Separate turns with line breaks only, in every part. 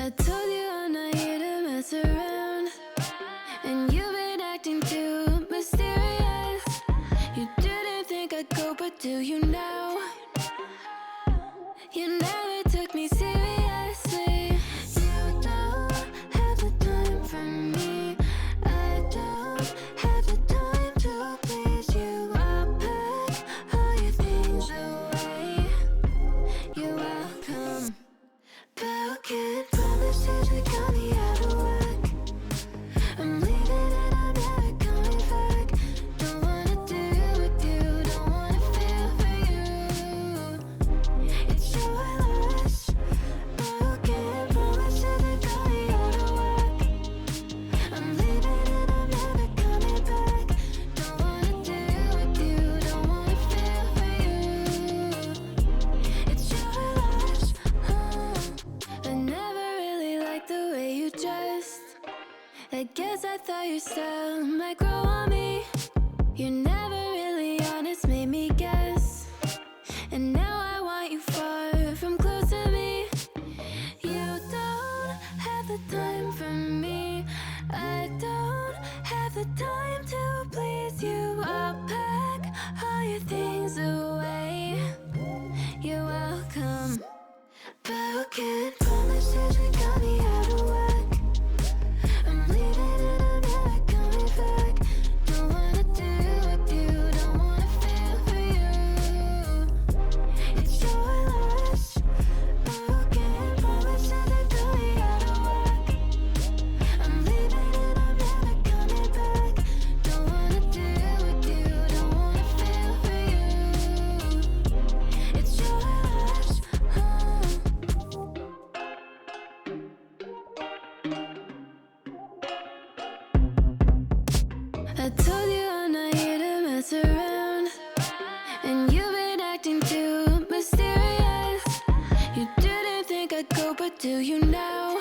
I told you I'm not here to mess around, and you've been acting too mysterious. You didn't think I'd go, but do you now? You never took me seriously. You don't have the time for me. I don't have the time to please you. I'll pack all your things away. You're welcome. Broken promises that got me out of work. I'm leaving and I'm never coming back. Don't wanna deal with you, don't wanna feel for you. It's your loss. Broken promises that got me out of work. I'm leaving and I'm never coming back. Don't wanna deal with you, don't wanna feel for you. It's your loss. I never really liked the way you dressed. I guess I thought your style might grow on me. You're never really honest, made me guess. And now I want you far from close to me. You don't have the time for me. I don't have the time to please you. I'll pack all your things away. You're welcome. Broken promises that got me out of work. I'm leaving and I'm never coming back. Don't wanna deal with you, don't wanna feel for you. It's your loss. Broken promises that got me out of work. I'm leaving and I'm never coming back. Don't wanna deal with you, don't wanna feel for you. It's your loss. I told you I'm not here to mess around, and you've been acting too mysterious. You didn't think I'd go, but do you now?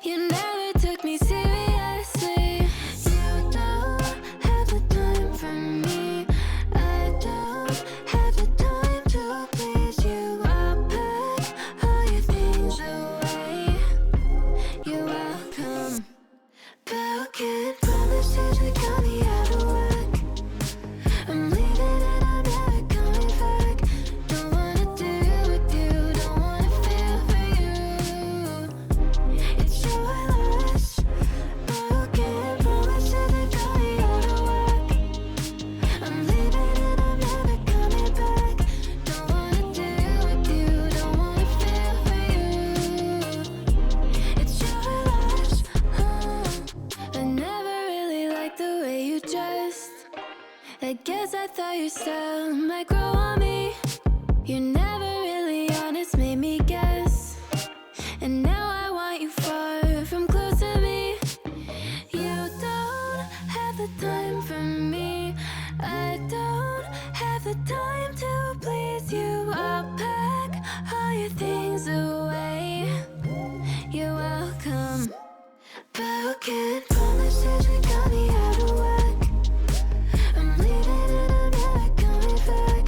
You never took me seriously. You don't have the time for me. I don't have the time to please you. I'll pack all your things away. You're welcome. Broken promises that got me out of work. I'm leaving and I'm never coming back. Don't wanna deal with you, don't wanna feel for you. It's your loss. Broken promises that got me out of work. I'm leaving and I'm never coming back. Don't wanna deal with you, don't wanna feel for you. It's your loss. I never really liked the way you dressed. I guess I thought your style might grow on me. You're never really honest, made me guess. And now I want you far from close to me. You don't have the time for me. I don't have the time to please you. I'll pack all your things away. You're welcome. Broken promises that got me out of work. I'm leaving and I'm never coming back.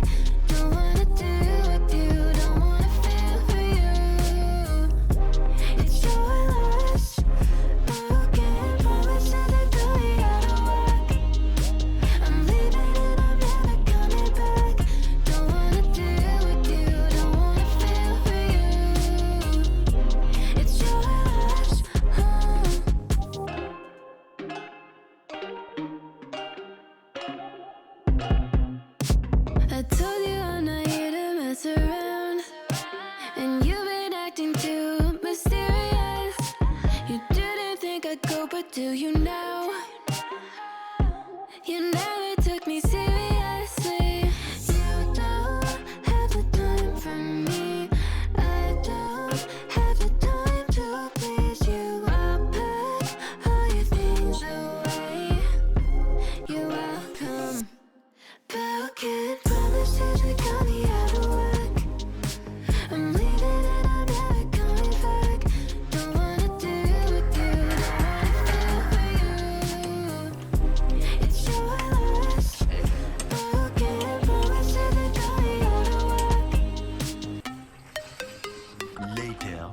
Don't wanna deal with you, don't wanna feel for you. It's your loss. Broken promises that got me out of work. I'm leaving and I'm never coming back. Don't wanna deal with you, don't wanna feel for you. It's your loss. I told you I'm not here to mess around, and you've been acting too mysterious. You didn't think I'd go, but do you now? You never took me seriously. You don't have the time for me. I don't have the time to please you. I'll pack all your things away. You're welcome. Broken promises that got me out of work. I'm leaving and I'm never coming back. Don't wanna deal with you, don't wanna feel for you. It's your loss. Broken promises that got me out of work.
Later.